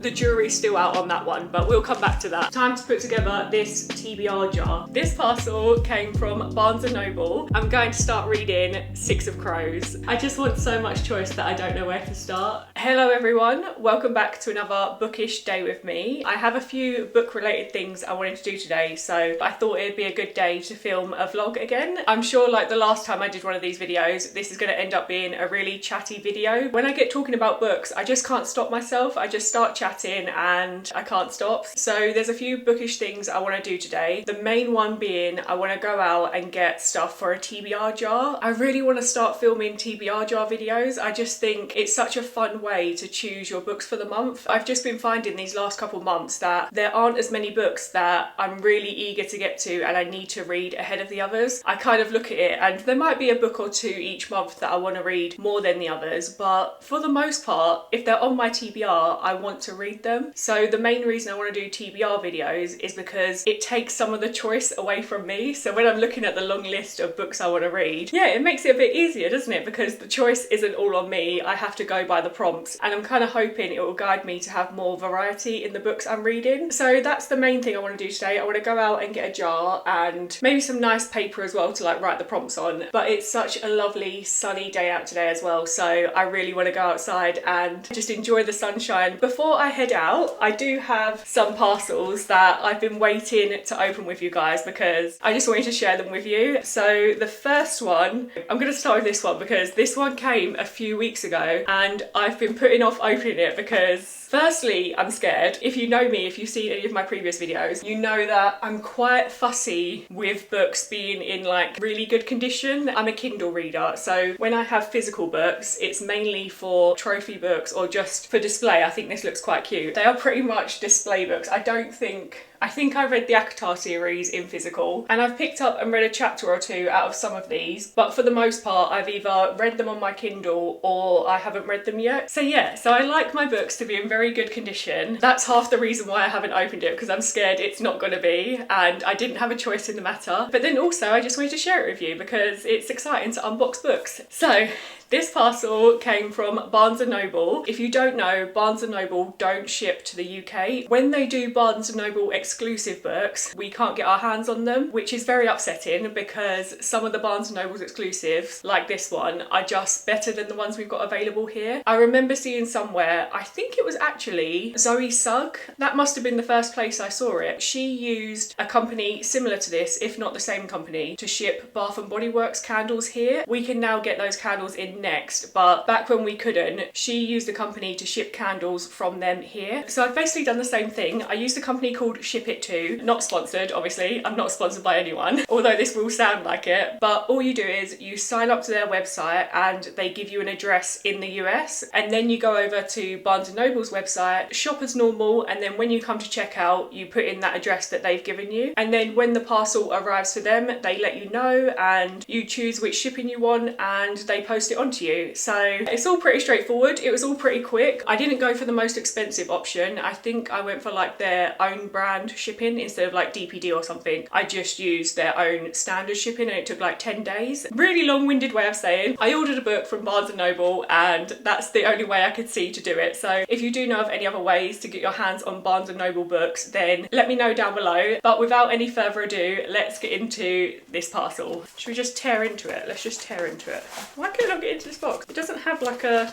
The jury's still out on that one, but we'll come back to that. Time to put together this TBR jar. This parcel came from Barnes & Noble. I'm going to start reading Six of Crows. I just want so much choice that I don't know where to start. Hello everyone, welcome back to another bookish day with me. I have a few book related things I wanted to do today, so I thought it'd be a good day to film a vlog again. I'm sure like the last time I did one of these videos, this is going to end up being a really chatty video. When I get talking about books, I just can't stop myself. I just start chatting and I can't stop. So there's a few bookish things I want to do today. The main one being I want to go out and get stuff for a TBR jar. I really want to start filming TBR jar videos. I just think it's such a fun way to choose your books for the month. I've just been finding these last couple months that there aren't as many books that I'm really eager to get to and I need to read ahead of the others. I kind of look at it and there might be a book or two each month that I want to read more than the others, but for the most part, if they're on my TBR, I want to read them. So the main reason I want to do TBR videos is because it takes some of the choice away from me. So when I'm looking at the long list of books I want to read, yeah, it makes it a bit easier, doesn't it? Because the choice isn't all on me. I have to go by the prompts, and I'm kind of hoping it will guide me to have more variety in the books I'm reading. So that's the main thing I want to do today. I want to go out and get a jar and maybe some nice paper as well to like write the prompts on. But it's such a lovely sunny day out today as well, so I really want to go outside and just enjoy the sunshine. Before I head out, I do have some parcels that I've been waiting to open with you guys because I just wanted to share them with you. So the first one, I'm going to start with this one because this one came a few weeks ago and I've been putting off opening it because firstly, I'm scared. If you know me, if you've seen any of my previous videos, you know that I'm quite fussy with books being in like really good condition. I'm a Kindle reader, so when I have physical books, it's mainly for trophy books or just for display. I think this looks quite cute. They are pretty much display books. I think I read the Akatar series in physical and I've picked up and read a chapter or two out of some of these, but for the most part I've either read them on my Kindle or I haven't read them yet. So yeah, so I like my books to be in very good condition. That's half the reason why I haven't opened it, because I'm scared it's not going to be, and I didn't have a choice in the matter. But then also I just wanted to share it with you because it's exciting to unbox books. So this parcel came from Barnes & Noble. If you don't know, Barnes & Noble don't ship to the UK. When they do Barnes & Noble exclusive books, we can't get our hands on them, which is very upsetting because some of the Barnes & Noble's exclusives, like this one, are just better than the ones we've got available here. I remember seeing somewhere, I think it was actually Zoe Sugg. That must have been the first place I saw it. She used a company similar to this, if not the same company, to ship Bath & Body Works candles here. We can now get those candles in next, but back when we couldn't, she used a company to ship candles from them here. So I've basically done the same thing. I used a company called Ship It To, not sponsored obviously, I'm not sponsored by anyone, although this will sound like it, but all you do is you sign up to their website and they give you an address in the US, and then you go over to Barnes & Noble's website, shop as normal, and then when you come to check out, you put in that address that they've given you, and then when the parcel arrives for them, they let you know and you choose which shipping you want and they post it onto you. So it's all pretty straightforward. It was all pretty quick. I didn't go for the most expensive option. I think I went for like their own brand shipping instead of like DPD or something. I just used their own standard shipping and it took like 10 days. Really long-winded way of saying I ordered a book from Barnes & Noble and that's the only way I could see to do it. So if you do know of any other ways to get your hands on Barnes & Noble books, then let me know down below. But without any further ado, let's get into this parcel. Should we just tear into it? Let's just tear into it. Why can't I get into this box? It doesn't have like a...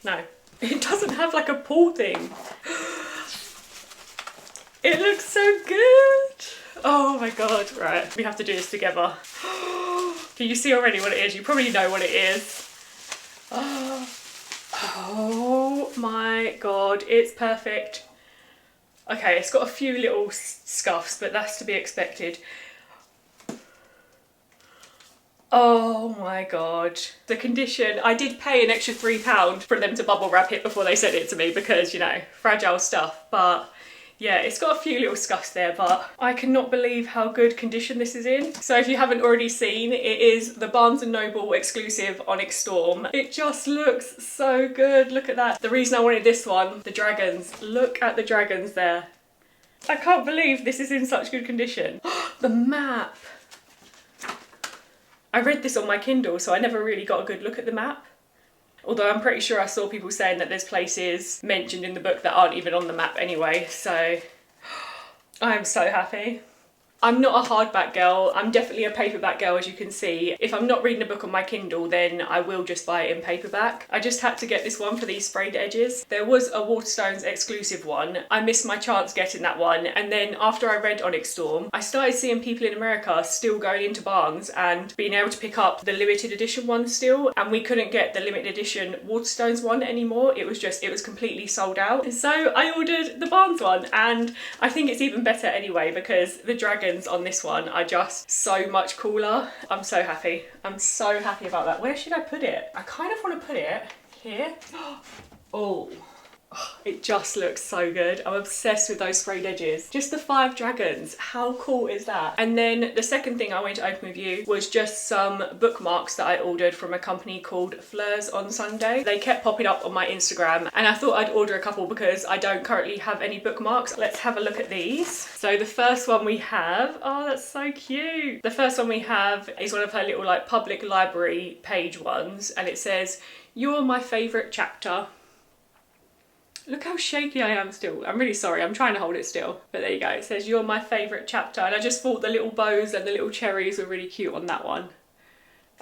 No. It doesn't have like a pull thing. It looks so good. Oh my god. Right, we have to do this together. Can you see already what it is? You probably know what it is. Oh my god, it's perfect. Okay, it's got a few little scuffs, but that's to be expected. Oh my god. The condition, I did pay an extra £3 for them to bubble wrap it before they sent it to me because, you know, fragile stuff, but yeah, it's got a few little scuffs there, but I cannot believe how good condition this is in. So if you haven't already seen, it is the Barnes & Noble exclusive Onyx Storm. It just looks so good, look at that. The reason I wanted this one, the dragons, look at the dragons there. I can't believe this is in such good condition. The map. I read this on my Kindle, so I never really got a good look at the map. Although I'm pretty sure I saw people saying that there's places mentioned in the book that aren't even on the map anyway, so I am so happy. I'm not a hardback girl, I'm definitely a paperback girl, as you can see. If I'm not reading a book on my Kindle, then I will just buy it in paperback. I just had to get this one for these sprayed edges. There was a Waterstones exclusive one. I missed my chance getting that one, and then after I read Onyx Storm, I started seeing people in America still going into Barnes and being able to pick up the limited edition one still, and we couldn't get the limited edition Waterstones one anymore. It was completely sold out. So I ordered the Barnes one, and I think it's even better anyway because the dragons on this one are just so much cooler. I'm so happy. I'm so happy about that. Where should I put it? I kind of want to put it here. Oh, it just looks so good. I'm obsessed with those sprayed edges. Just the 5 dragons. How cool is that? And then the second thing I wanted to open with you was just some bookmarks that I ordered from a company called Fleurs on Sunday. They kept popping up on my Instagram and I thought I'd order a couple because I don't currently have any bookmarks. Let's have a look at these. So the first one we have, oh, that's so cute. The first one we have is one of her little like public library page ones, and it says, "You're my favourite chapter." Look how shaky I am still. I'm really sorry, I'm trying to hold it still. But there you go, it says, "You're my favourite chapter." And I just thought the little bows and the little cherries were really cute on that one.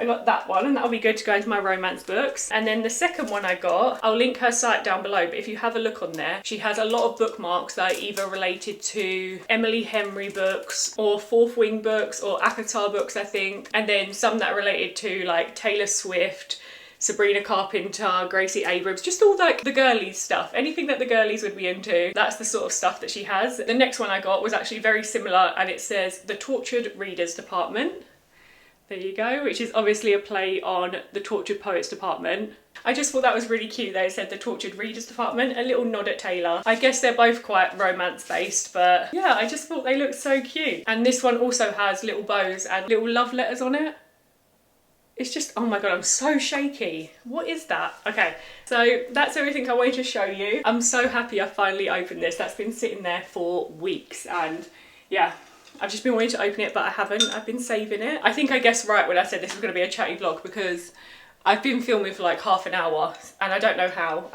I got that one, and that'll be good to go into my romance books. And then the second one I got, I'll link her site down below, but if you have a look on there, she has a lot of bookmarks that are either related to Emily Henry books or Fourth Wing books or ACOTAR books, I think. And then some that are related to like Taylor Swift, Sabrina Carpenter, Gracie Abrams, just all like the girlies stuff. Anything that the girlies would be into, that's the sort of stuff that she has. The next one I got was actually very similar, and it says The Tortured Readers Department. There you go, which is obviously a play on the Tortured Poets Department. I just thought that was really cute that it said the Tortured Readers Department, a little nod at Taylor. I guess they're both quite romance based, but yeah, I just thought they looked so cute. And this one also has little bows and little love letters on it. It's just, oh my god, I'm so shaky. What is that? Okay, so that's everything I wanted to show you. I'm so happy I finally opened this. That's been sitting there for weeks, and yeah, I've just been wanting to open it, but I haven't. I've been saving it. I think I guessed right when I said this was going to be a chatty vlog because I've been filming for like half an hour and I don't know how.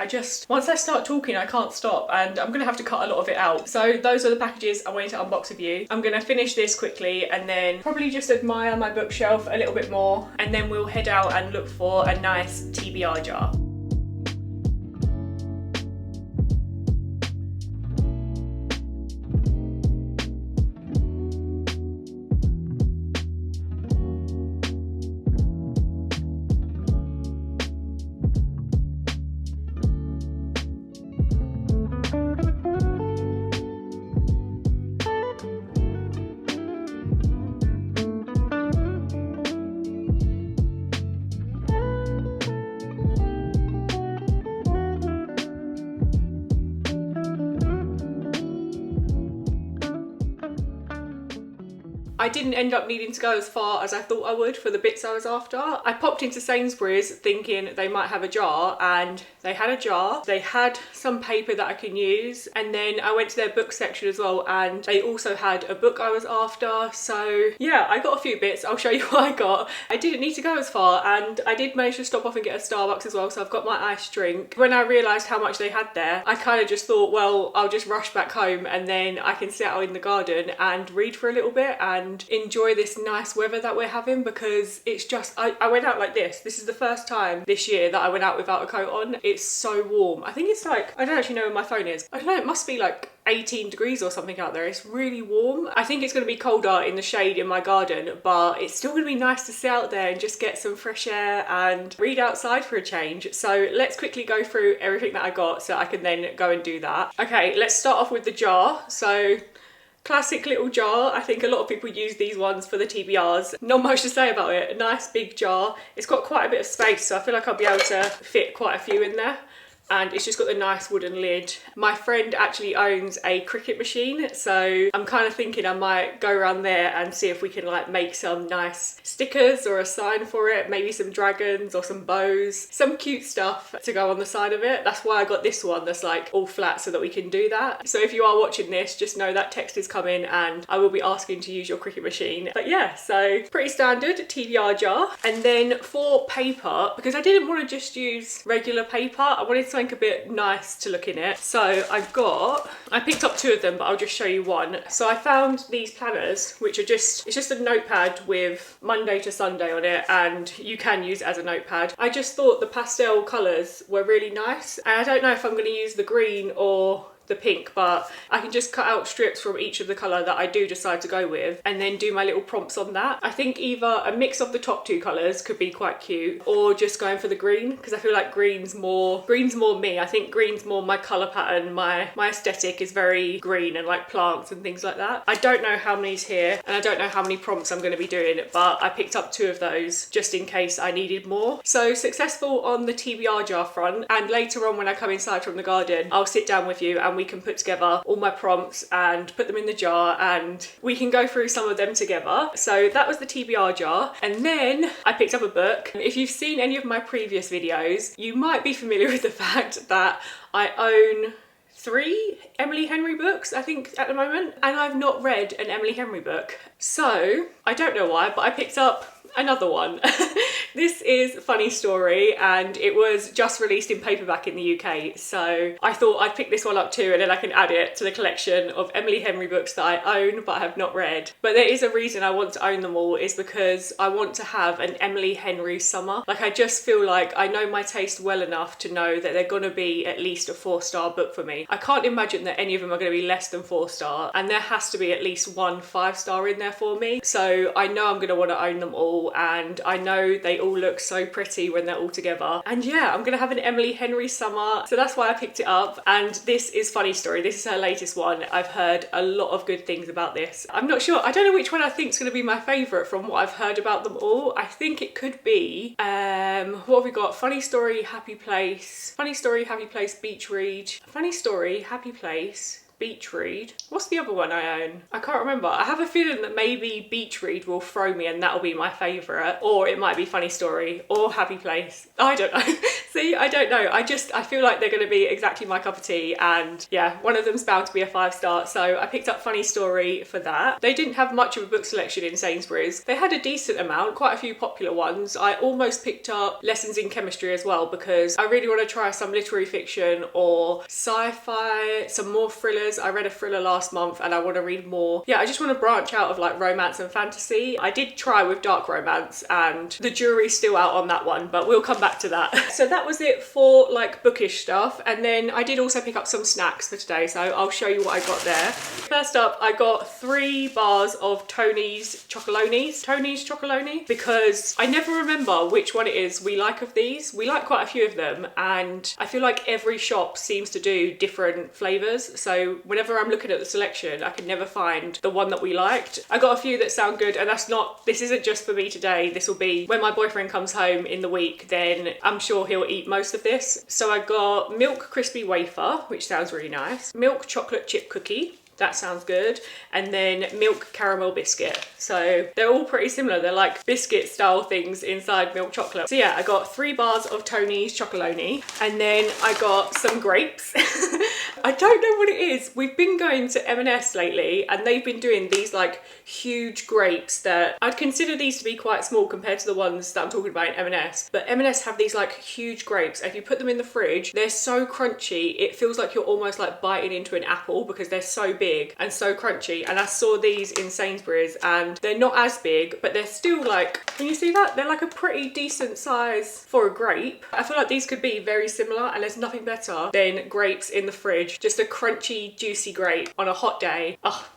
Once I start talking, I can't stop, and I'm gonna have to cut a lot of it out. So those are the packages I wanted to unbox with you. I'm gonna finish this quickly and then probably just admire my bookshelf a little bit more, and then we'll head out and look for a nice TBR jar. I didn't end up needing to go as far as I thought I would for the bits I was after. I popped into Sainsbury's thinking they might have a jar, and they had a jar. They had some paper that I can use, and then I went to their book section as well, and they also had a book I was after. So yeah, I got a few bits. I'll show you what I got. I didn't need to go as far, and I did manage to stop off and get a Starbucks as well, so I've got my iced drink. When I realised how much they had there, I kind of just thought, well, I'll just rush back home and then I can sit out in the garden and read for a little bit and enjoy this nice weather that we're having, because it's just, I went out like this. This is the first time this year that I went out without a coat on. It's so warm. I think it's like, I don't actually know where my phone is. I don't know, it must be like 18 degrees or something out there. It's really warm. I think it's going to be colder in the shade in my garden, but it's still going to be nice to sit out there and just get some fresh air and read outside for a change. So let's quickly go through everything that I got so I can then go and do that. Okay, let's start off with the jar. So classic little jar. I think a lot of people use these ones for the TBRs. Not much to say about it. A nice big jar. It's got quite a bit of space, so I feel like I'll be able to fit quite a few in there. and it's just got the nice wooden lid. My friend actually owns a cricket machine, so I'm kind of thinking I might go around there and see if we can like make some nice stickers or a sign for it, maybe some dragons or some bows, some cute stuff to go on the side of it. That's why I got this one that's like all flat so that we can do that. So if you are watching this, just know that text is coming and I will be asking to use your cricket machine. But yeah, so pretty standard TBR jar. And then for paper, because I didn't want to just use regular paper, I wanted something a bit nice to look in it. So I picked up 2 of them, but I'll just show you one. So I found these planners, which are it's just a notepad with Monday to Sunday on it, and you can use it as a notepad. I just thought the pastel colours were really nice, and I don't know if I'm going to use the green or the pink, but I can just cut out strips from each of the colour that I do decide to go with and then do my little prompts on that. I think either a mix of the top 2 colours could be quite cute, or just going for the green, because I feel like green's more me. I think green's more my colour pattern. My aesthetic is very green and like plants and things like that. I don't know how many's here and I don't know how many prompts I'm going to be doing, but I picked up 2 of those just in case I needed more. So successful on the TBR jar front, and later on when I come inside from the garden, I'll sit down with you and we can put together all my prompts and put them in the jar and we can go through some of them together. So that was the TBR jar. And then I picked up a book. If you've seen any of my previous videos, you might be familiar with the fact that I own 3 Emily Henry books, I think, at the moment, and I've not read an Emily Henry book. So I don't know why, but I picked up another one. This is Funny Story, and it was just released in paperback in the UK, so I thought I'd pick this one up too, and then I can add it to the collection of Emily Henry books that I own but have not read. But there is a reason I want to own them all, is because I want to have an Emily Henry summer. Like, I just feel like I know my taste well enough to know that they're gonna be at least a 4-star book for me. I can't imagine that any of them are gonna be less than 4-star, and there has to be at least one 5-star in there for me. So I know I'm gonna want to own them all, and I know they all look so pretty when they're all together. And yeah, I'm gonna have an Emily Henry summer, so that's why I picked it up. And this is Funny Story. This is her latest one. I've heard a lot of good things about this. I'm not sure, I don't know which one I think is gonna be my favourite from what I've heard about them all. I think it could be, what have we got? Funny Story, Happy Place. Funny Story, Happy Place, Beach Read. Funny Story, Happy Place, Beach Read. What's the other one I own? I can't remember. I have a feeling that maybe Beach Read will throw me and that'll be my favourite, or it might be Funny Story or Happy Place. I don't know. See, I don't know. I feel like they're going to be exactly my cup of tea, and yeah, one of them's bound to be a 5-star, so I picked up Funny Story for that. They didn't have much of a book selection in Sainsbury's. They had a decent amount, quite a few popular ones. I almost picked up Lessons in Chemistry as well, because I really want to try some literary fiction or sci-fi, some more thrillers. I read a thriller last month and I want to read more. Yeah, I just want to branch out of like romance and fantasy. I did try with dark romance and the jury's still out on that one, but we'll come back to that. So that was it for like bookish stuff. And then I did also pick up some snacks for today, so I'll show you what I got there. First up, I got 3 bars of Tony's Chocolonely, because I never remember which one it is we like of these. We like quite a few of them, and I feel like every shop seems to do different flavours. So whenever I'm looking at the selection, I can never find the one that we liked. I got a few that sound good, and this isn't just for me today. This will be when my boyfriend comes home in the week, then I'm sure he'll eat most of this. So I got Milk Crispy Wafer, which sounds really nice. Milk Chocolate Chip Cookie. That sounds good. And then Milk Caramel Biscuit. So they're all pretty similar. They're like biscuit style things inside milk chocolate. So yeah, I got 3 bars of Tony's Chocolonely, and then I got some grapes. I don't know what it is. We've been going to M&S lately, and they've been doing these like huge grapes that I'd consider these to be quite small compared to the ones that I'm talking about in M&S. But M&S have these like huge grapes. If you put them in the fridge, they're so crunchy. It feels like you're almost like biting into an apple because they're so big and so crunchy. And I saw these in Sainsbury's, and they're not as big, but they're still like, can you see that? They're like a pretty decent size for a grape. I feel like these could be very similar, and there's nothing better than grapes in the fridge. Just a crunchy, juicy grape on a hot day. Oh,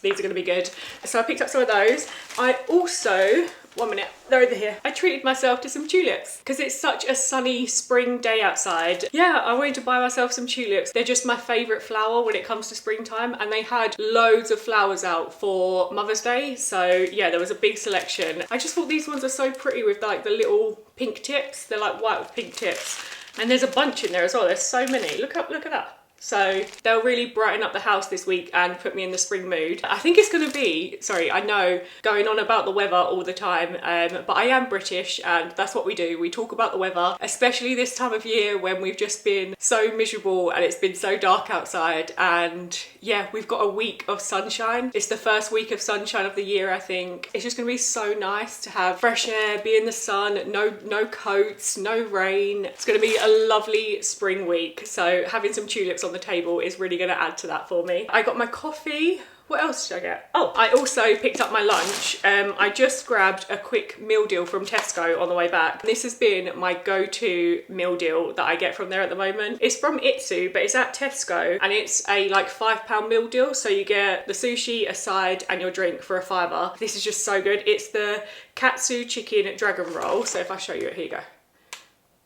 these are gonna be good. So I picked up some of those. I also, one minute, they're over here. I treated myself to some tulips because it's such a sunny spring day outside. Yeah, I wanted to buy myself some tulips. They're just my favourite flower when it comes to springtime, and they had loads of flowers out for Mother's Day. So yeah, there was a big selection. I just thought these ones are so pretty with like the little pink tips. They're like white with pink tips. And there's a bunch in there as well. There's so many. Look at that. So they'll really brighten up the house this week and put me in the spring mood. I think it's going to be, sorry, I know going on about the weather all the time, but I am British and that's what we do. We talk about the weather, especially this time of year when we've just been so miserable and it's been so dark outside. And yeah, we've got a week of sunshine. It's the first week of sunshine of the year, I think. It's just going to be so nice to have fresh air, be in the sun, no coats, no rain. It's going to be a lovely spring week. So having some tulips on the table is really going to add to that for me. I got my coffee. What else did I get? Oh, I also picked up my lunch. I just grabbed a quick meal deal from Tesco on the way back. This has been my go-to meal deal that I get from there at the moment. It's from Itsu, but it's at Tesco and it's a like £5 meal deal. So you get the sushi, a side and your drink for a £5. This is just so good. It's the katsu chicken dragon roll. So if I show you it, here you go.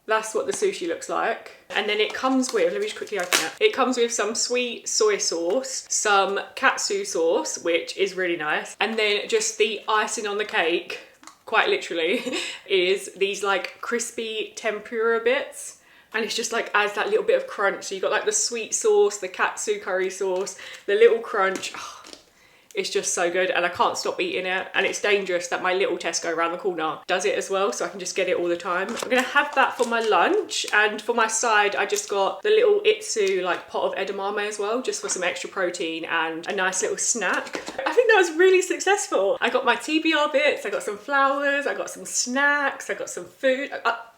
That's what the sushi looks like. And then it comes with, let me just quickly open it. It comes with some sweet soy sauce, some katsu sauce, which is really nice. And then just the icing on the cake, quite literally, is these like crispy tempura bits. And it's just like adds that little bit of crunch. So you got like the sweet sauce, the katsu curry sauce, the little crunch. Oh, it's just so good and I can't stop eating it. And it's dangerous that my little Tesco around the corner does it as well, so I can just get it all the time. I'm gonna have that for my lunch, and for my side I just got the little Itsu like pot of edamame as well, just for some extra protein and a nice little snack. I think that was really successful. I got my TBR bits, I got some flowers, I got some snacks, I got some food.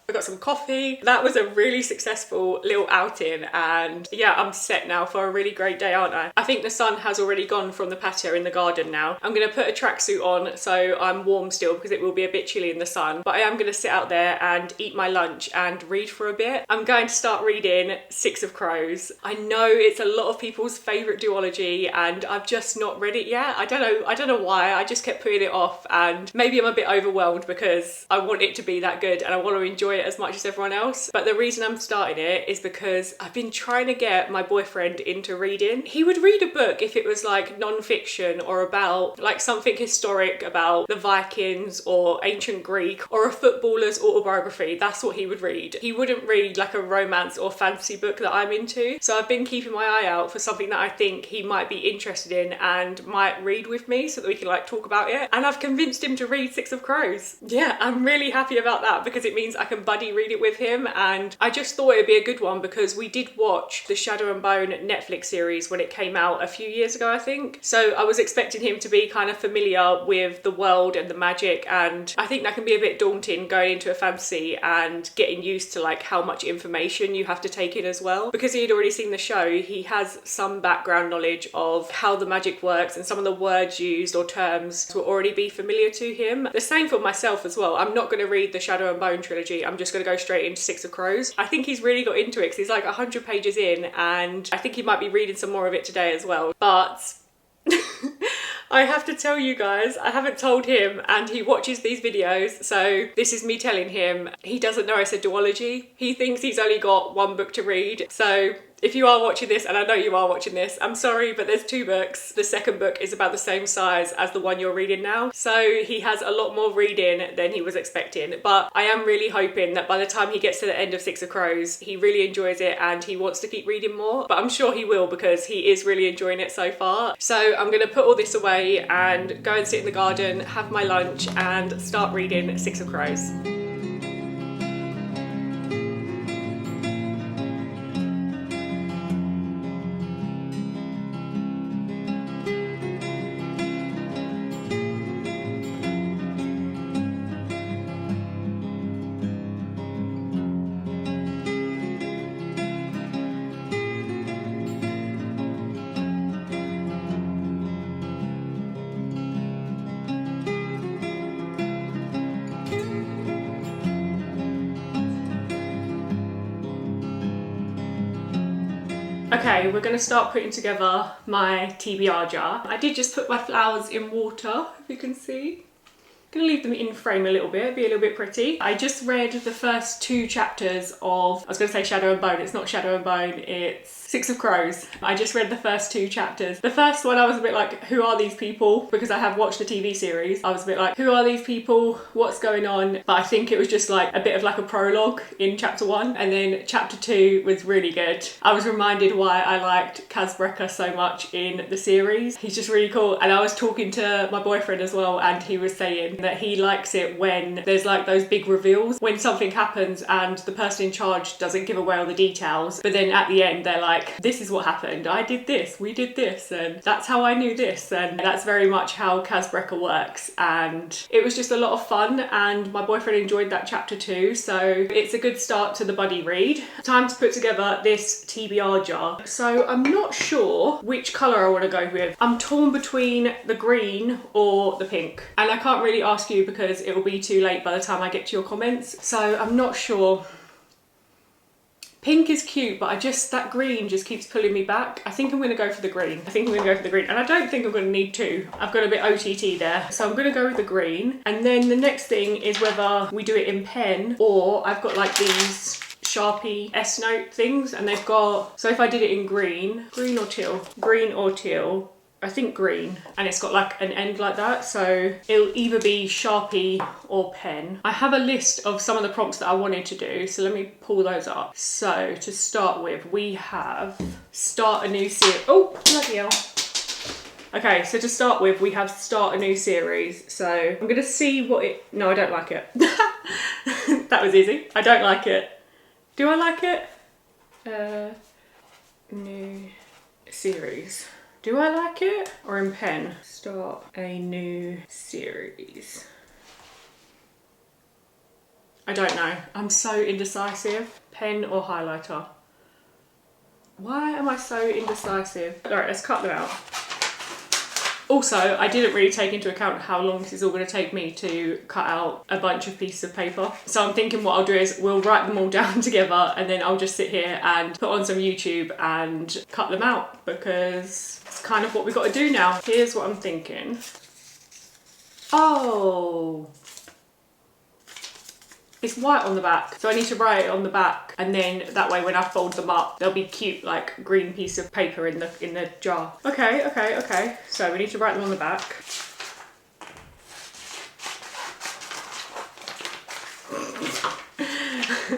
I got some coffee. That was a really successful little outing and yeah, I'm set now for a really great day, aren't I? I think the sun has already gone from the patio in the garden now. I'm gonna put a tracksuit on so I'm warm still because it will be a bit chilly in the sun, but I am gonna sit out there and eat my lunch and read for a bit. I'm going to start reading Six of Crows. I know it's a lot of people's favourite duology and I've just not read it yet. I don't know why, I just kept putting it off, and maybe I'm a bit overwhelmed because I want it to be that good and I want to enjoy it as much as everyone else. But the reason I'm starting it is because I've been trying to get my boyfriend into reading. He would read a book if it was like non-fiction or about like something historic about the Vikings or ancient Greek or a footballer's autobiography. That's what he would read. He wouldn't read like a romance or fantasy book that I'm into. So I've been keeping my eye out for something that I think he might be interested in and might read with me so that we can like talk about it. And I've convinced him to read Six of Crows. Yeah, I'm really happy about that because it means I can buddy read it with him, and I just thought it'd be a good one because we did watch the Shadow and Bone Netflix series when it came out a few years ago, I think. So I was expecting him to be kind of familiar with the world and the magic, and I think that can be a bit daunting going into a fantasy and getting used to like how much information you have to take in as well. Because he had already seen the show, he has some background knowledge of how the magic works and some of the words used or terms will already be familiar to him. The same for myself as well. I'm not going to read the Shadow and Bone trilogy. I'm just going to go straight into Six of Crows. I think he's really got into it because he's like 100 pages in, and I think he might be reading some more of it today as well. But I have to tell you guys, I haven't told him, and he watches these videos, so this is me telling him. He doesn't know it's a duology. He thinks he's only got one book to read. So if you are watching this, and I know you are watching this, I'm sorry, but there's two books. The second book is about the same size as the one you're reading now. So he has a lot more reading than he was expecting. But I am really hoping that by the time he gets to the end of Six of Crows, he really enjoys it and he wants to keep reading more. But I'm sure he will because he is really enjoying it so far. So I'm gonna put all this away and go and sit in the garden, have my lunch and start reading Six of Crows. Okay, we're going to start putting together my TBR jar. I did just put my flowers in water, if you can see. I'm going to leave them in frame a little bit, be a little bit pretty. I just read the first two chapters of, I was going to say Shadow and Bone, it's not Shadow and Bone, it's Six of Crows. I just read the first 2 chapters. The first one I was a bit like, who are these people? Because I have watched the TV series. I was a bit like, who are these people? What's going on? But I think it was just like a bit of like a prologue in chapter 1. And then chapter 2 was really good. I was reminded why I liked Kaz Brekker so much in the series. He's just really cool. And I was talking to my boyfriend as well, and he was saying that he likes it when there's like those big reveals, when something happens and the person in charge doesn't give away all the details, but then at the end they're like, this is what happened, I did this, we did this, and that's how I knew this. And that's very much how Kaz Brekker works, and it was just a lot of fun, and my boyfriend enjoyed that chapter too, so it's a good start to the buddy read. Time to put together this TBR jar. So I'm not sure which colour I want to go with. I'm torn between the green or the pink, and I can't really ask you because it will be too late by the time I get to your comments, so I'm not sure. Pink is cute, but that green just keeps pulling me back. I think I'm gonna go for the green. And I don't think I'm gonna need 2. I've got a bit OTT there. So I'm gonna go with the green. And then the next thing is whether we do it in pen, or I've got like these Sharpie S-Note things, and they've got, so if I did it in green or teal, I think green, and it's got like an end like that, so it'll either be Sharpie or pen. I have a list of some of the prompts that I wanted to do, so let me pull those up. So to start with, we have start a new series. Oh, bloody hell. Okay, so to start with, we have start a new series. So I'm gonna see what it, no, I don't like it. That was easy. I don't like it. Do I like it? New series. Do I like it? Or in pen? Start a new series. I don't know. I'm so indecisive. Pen or highlighter? Why am I so indecisive? All right, let's cut them out. Also, I didn't really take into account how long this is all going to take me to cut out a bunch of pieces of paper. So I'm thinking what I'll do is we'll write them all down together, and then I'll just sit here and put on some YouTube and cut them out, because it's kind of what we've got to do now. Here's what I'm thinking. Oh, it's white on the back, so I need to write it on the back, and then that way when I fold them up, they'll be cute, like green piece of paper in the jar. Okay. So we need to write them on the back.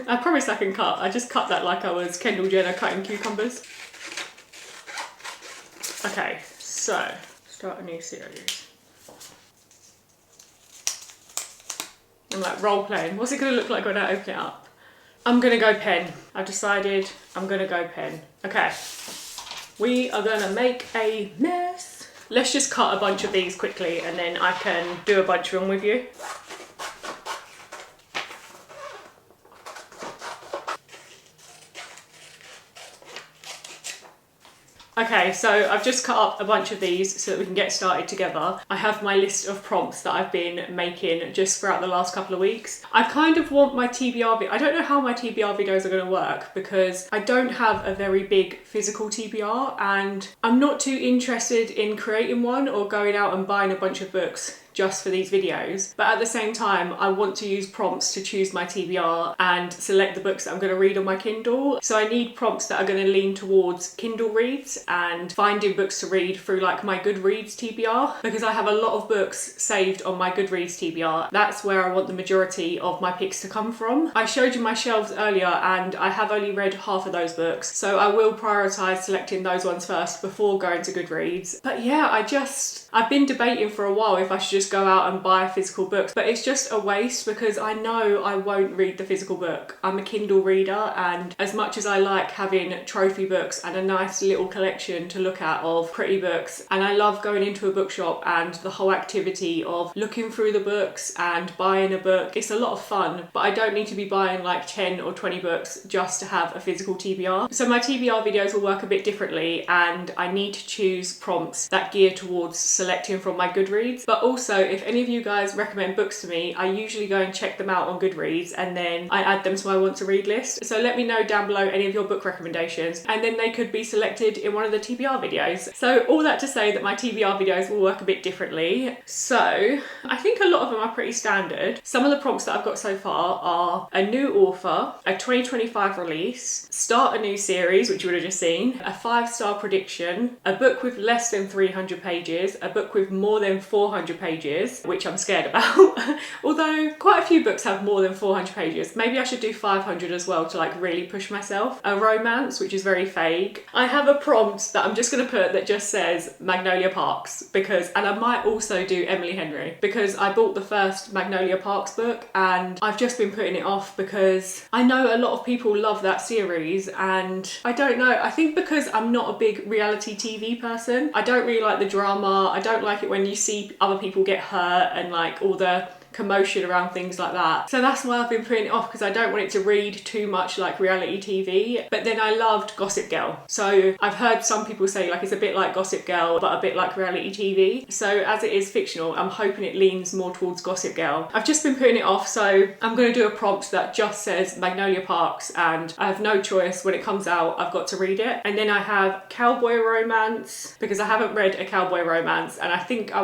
I promise I can cut. I just cut that like I was Kendall Jenner cutting cucumbers. Okay, so start a new series. I'm like role playing. What's it gonna look like when I open it up? I'm gonna go pen. I've decided I'm gonna go pen. Okay, we are gonna make a mess. Let's just cut a bunch of these quickly, and then I can do a bunch of them with you. Okay, so I've just cut up a bunch of these so that we can get started together. I have my list of prompts that I've been making just throughout the last couple of weeks. I kind of want my TBR I don't know how my TBR videos are going to work, because I don't have a very big physical TBR, and I'm not too interested in creating one or going out and buying a bunch of books just for these videos. But at the same time, I want to use prompts to choose my TBR and select the books that I'm going to read on my Kindle. So I need prompts that are going to lean towards Kindle reads and finding books to read through like my Goodreads TBR, because I have a lot of books saved on my Goodreads TBR. That's where I want the majority of my picks to come from. I showed you my shelves earlier, and I have only read half of those books, so I will prioritise selecting those ones first before going to Goodreads. But yeah, I've been debating for a while if I should just go out and buy physical books, but it's just a waste because I know I won't read the physical book. I'm a Kindle reader, and as much as I like having trophy books and a nice little collection to look at of pretty books, and I love going into a bookshop and the whole activity of looking through the books and buying a book, it's a lot of fun, but I don't need to be buying like 10 or 20 books just to have a physical TBR. So my TBR videos will work a bit differently, and I need to choose prompts that gear towards selecting from my Goodreads, but also So if any of you guys recommend books to me, I usually go and check them out on Goodreads and then I add them to my want to read list. So let me know down below any of your book recommendations and then they could be selected in one of the TBR videos. So all that to say that my TBR videos will work a bit differently. So I think a lot of them are pretty standard. Some of the prompts that I've got so far are a new author, a 2025 release, start a new series, which you would have just seen, a 5-star prediction, a book with less than 300 pages, a book with more than 400 pages, which I'm scared about. Although quite a few books have more than 400 pages. Maybe I should do 500 as well to like really push myself. A romance, which is very vague. I have a prompt that I'm just going to put that just says Magnolia Parks because, and I might also do Emily Henry because I bought the first Magnolia Parks book and I've just been putting it off because I know a lot of people love that series and I don't know, I think because I'm not a big reality TV person, I don't really like the drama, I don't like it when you see other people get hurt and like all the commotion around things like that. So that's why I've been putting it off because I don't want it to read too much like reality TV. But then I loved Gossip Girl. So I've heard some people say like it's a bit like Gossip Girl but a bit like reality TV. So as it is fictional, I'm hoping it leans more towards Gossip Girl. I've just been putting it off, so I'm going to do a prompt that just says Magnolia Parks and I have no choice. When it comes out, I've got to read it. And then I have cowboy romance because I haven't read a cowboy romance and I think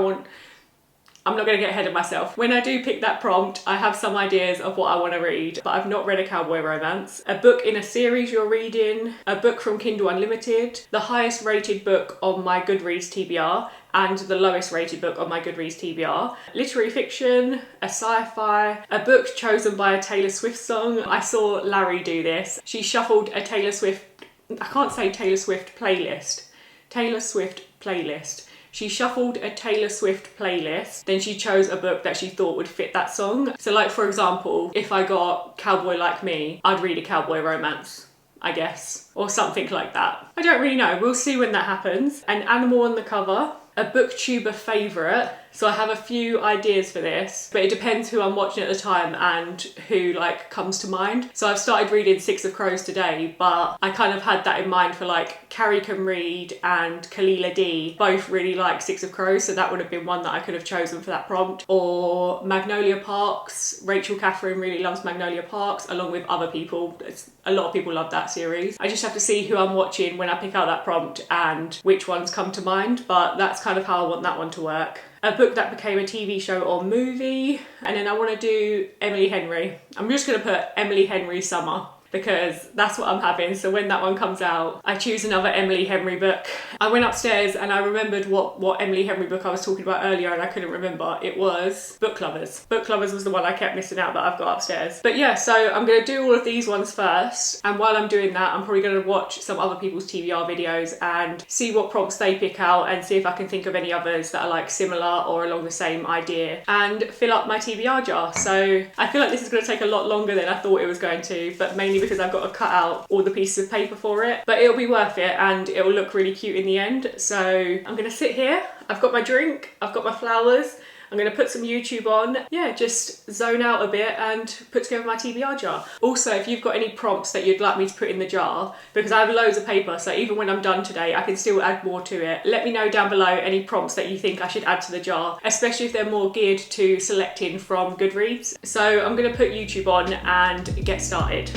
I'm not going to get ahead of myself. When I do pick that prompt, I have some ideas of what I want to read, but I've not read a cowboy romance. A book in a series you're reading, a book from Kindle Unlimited, the highest rated book on my Goodreads TBR, and the lowest rated book on my Goodreads TBR. Literary fiction, a sci-fi, a book chosen by a Taylor Swift song. I saw Larry do this. She shuffled a Taylor Swift playlist. Taylor Swift playlist. She shuffled a Taylor Swift playlist, then she chose a book that she thought would fit that song. So like for example, if I got Cowboy Like Me, I'd read a cowboy romance, I guess, or something like that. I don't really know, we'll see when that happens. An animal on the cover, a booktuber favourite. So I have a few ideas for this, but it depends who I'm watching at the time and who like comes to mind. So I've started reading Six of Crows today, but I kind of had that in mind for like Carrie Can Read and Kalila D both really like Six of Crows, so that would have been one that I could have chosen for that prompt. Or Magnolia Parks. Rachel Catherine really loves Magnolia Parks along with other people. A lot of people love that series. I just have to see who I'm watching when I pick out that prompt and which ones come to mind, but that's kind of how I want that one to work. A book that became a TV show or movie, and then I want to do Emily Henry. I'm just going to put Emily Henry Summer because that's what I'm having. So when that one comes out, I choose another Emily Henry book. I went upstairs and I remembered what Emily Henry book I was talking about earlier and I couldn't remember. It was Book Lovers. Book Lovers was the one I kept missing out that I've got upstairs. But yeah, so I'm going to do all of these ones first. And while I'm doing that, I'm probably going to watch some other people's TBR videos and see what prompts they pick out and see if I can think of any others that are like similar or along the same idea and fill up my TBR jar. So I feel like this is going to take a lot longer than I thought it was going to, but mainly because I've got to cut out all the pieces of paper for it, but it'll be worth it and it will look really cute in the end. So I'm gonna sit here, I've got my drink, I've got my flowers, I'm gonna put some YouTube on, yeah, just zone out a bit and put together my TBR jar. Also, if you've got any prompts that you'd like me to put in the jar, because I have loads of paper, so even when I'm done today, I can still add more to it. Let me know down below any prompts that you think I should add to the jar, especially if they're more geared to selecting from Goodreads. So I'm gonna put YouTube on and get started.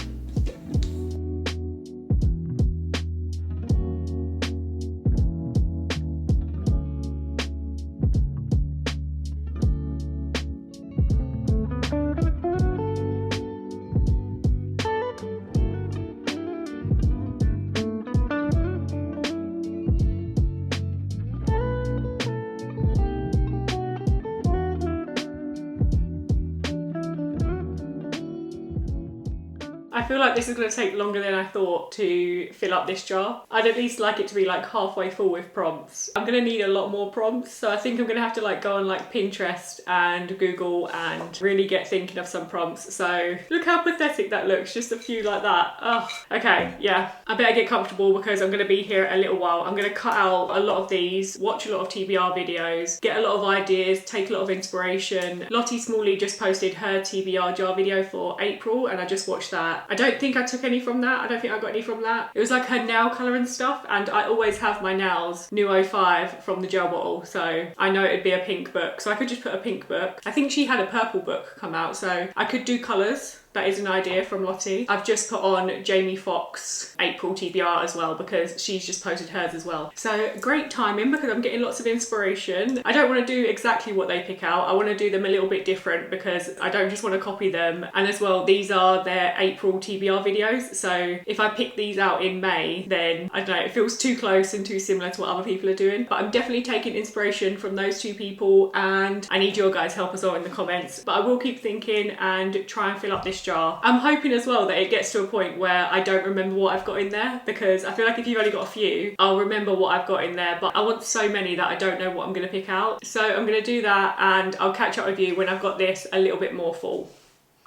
I feel like this is going to take longer than I thought to fill up this jar. I'd at least like it to be like halfway full with prompts. I'm going to need a lot more prompts, so I think I'm going to have to like go on like Pinterest and Google and really get thinking of some prompts. So look how pathetic that looks, just a few like that. Oh, okay, yeah. I better get comfortable because I'm going to be here a little while. I'm going to cut out a lot of these, watch a lot of TBR videos, get a lot of ideas, take a lot of inspiration. Lottie Smalley just posted her TBR jar video for April and I just watched that. I don't think I took any from that. I don't think I got any from that. It was like her nail colour and stuff, and I always have my nails Nuo 5 from the gel bottle, so I know it'd be a pink book, so I could just put a pink book. I think she had a purple book come out, so I could do colours. That is an idea from Lottie. I've just put on Jamie Foxx April TBR as well because she's just posted hers as well. So great timing because I'm getting lots of inspiration. I don't want to do exactly what they pick out. I want to do them a little bit different because I don't just want to copy them. And as well, these are their April TBR videos. So if I pick these out in May, then I don't know, it feels too close and too similar to what other people are doing. But I'm definitely taking inspiration from those two people, and I need your guys' help as well in the comments. But I will keep thinking and try and fill up this jar. I'm hoping as well that it gets to a point where I don't remember what I've got in there, because I feel like if you've only got a few, I'll remember what I've got in there, but I want so many that I don't know what I'm going to pick out. So I'm going to do that, and I'll catch up with you when I've got this a little bit more full.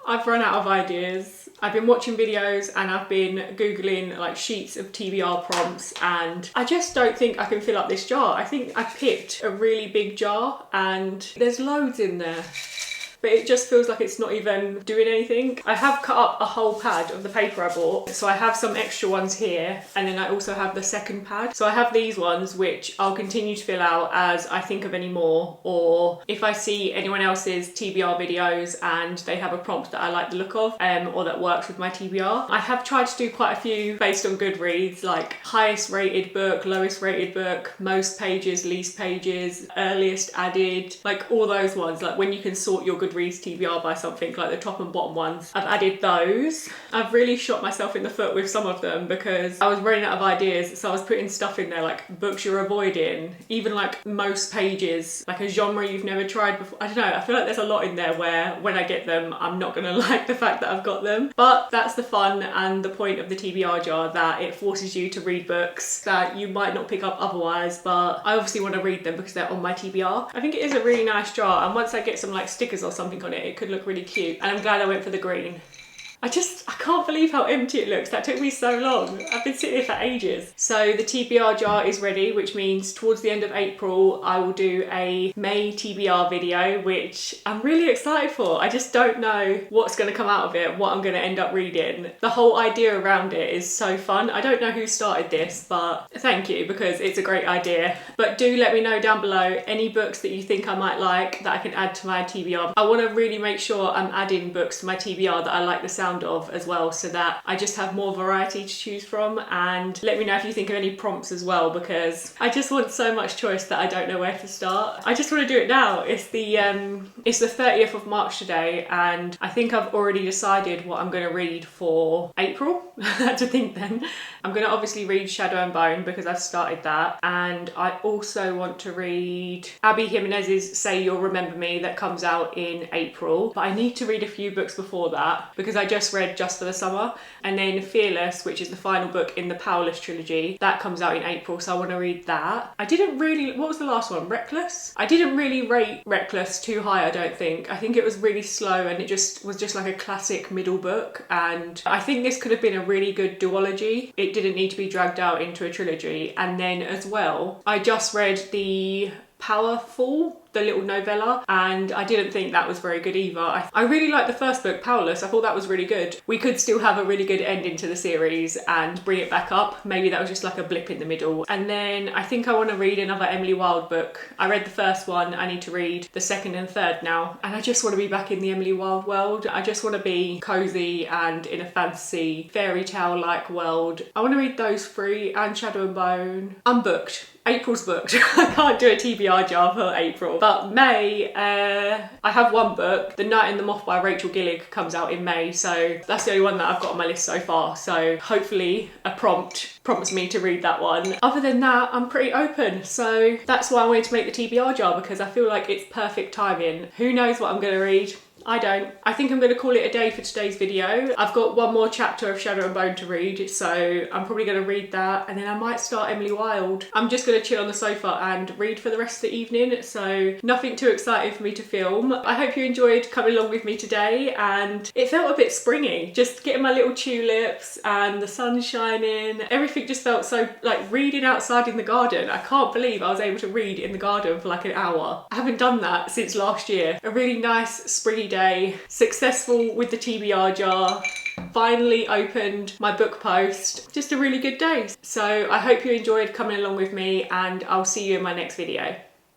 I've run out of ideas. I've been watching videos and I've been Googling like sheets of TBR prompts, and I just don't think I can fill up this jar. I think I picked a really big jar and there's loads in there, but it just feels like it's not even doing anything. I have cut up a whole pad of the paper I bought, so I have some extra ones here, and then I also have the second pad. So I have these ones which I'll continue to fill out as I think of any more, or if I see anyone else's TBR videos and they have a prompt that I like the look of, or that works with my TBR. I have tried to do quite a few based on Goodreads, like highest rated book, lowest rated book, most pages, least pages, earliest added, like all those ones, like when you can sort your Goodreads TBR by something, like the top and bottom ones. I've added those. I've really shot myself in the foot with some of them because I was running out of ideas, so I was putting stuff in there like books you're avoiding, even like most pages, like a genre you've never tried before. I don't know, I feel like there's a lot in there where when I get them I'm not gonna like the fact that I've got them, but that's the fun and the point of the TBR jar, that it forces you to read books that you might not pick up otherwise, but I obviously want to read them because they're on my TBR. I think it is a really nice jar, and once I get some like stickers or something on it, it could look really cute, and I'm glad I went for the green. I can't believe how empty it looks. That took me so long. I've been sitting here for ages. So the TBR jar is ready, which means towards the end of April, I will do a May TBR video, which I'm really excited for. I just don't know what's going to come out of it, what I'm going to end up reading. The whole idea around it is so fun. I don't know who started this, but thank you, because it's a great idea. But do let me know down below any books that you think I might like that I can add to my TBR. I want to really make sure I'm adding books to my TBR that I like the sound of as well, so that I just have more variety to choose from. And let me know if you think of any prompts as well, because I just want so much choice that I don't know where to start. I just want to do it now. It's the 30th of March today, and I think I've already decided what I'm going to read for April. I had to think then. I'm going to obviously read Shadow and Bone because I've started that, and I also want to read Abby Jimenez's Say You'll Remember Me that comes out in April, but I need to read a few books before that because I just read Just for the Summer, and then Fearless, which is the final book in the Powerless trilogy, that comes out in April, so I want to read that. I didn't really, what was the last one? Reckless? I didn't really rate Reckless too high, I don't think. I think it was really slow and it was just like a classic middle book, and I think this could have been a really good duology. It didn't need to be dragged out into a trilogy. And then as well, I just read the Powerful, the little novella, and I didn't think that was very good either. I really liked the first book, Powerless. I thought that was really good. We could still have a really good ending to the series and bring it back up. Maybe that was just like a blip in the middle. And then I think I want to read another Emily Wilde book. I read the first one, I need to read the second and third now, and I just want to be back in the Emily Wilde world. I just want to be cozy and in a fantasy fairy tale like world. I want to read those three and Shadow and Bone. I'm booked. April's booked. I can't do a TBR jar for April. But May, I have one book. The Night and the Moth by Rachel Gillig comes out in May, so that's the only one that I've got on my list so far. So hopefully a prompt prompts me to read that one. Other than that, I'm pretty open. So that's why I wanted to make the TBR jar, because I feel like it's perfect timing. Who knows what I'm going to read? I don't. I think I'm going to call it a day for today's video. I've got one more chapter of Shadow and Bone to read, so I'm probably going to read that, and then I might start Emily Wilde. I'm just going to chill on the sofa and read for the rest of the evening, so nothing too exciting for me to film. I hope you enjoyed coming along with me today, and it felt a bit springy, just getting my little tulips and the sun shining. Everything just felt so like reading outside in the garden. I can't believe I was able to read in the garden for like an hour. I haven't done that since last year. A really nice springy day, successful with the TBR jar, finally opened my book post. Just a really good day. So I hope you enjoyed coming along with me, and I'll see you in my next video.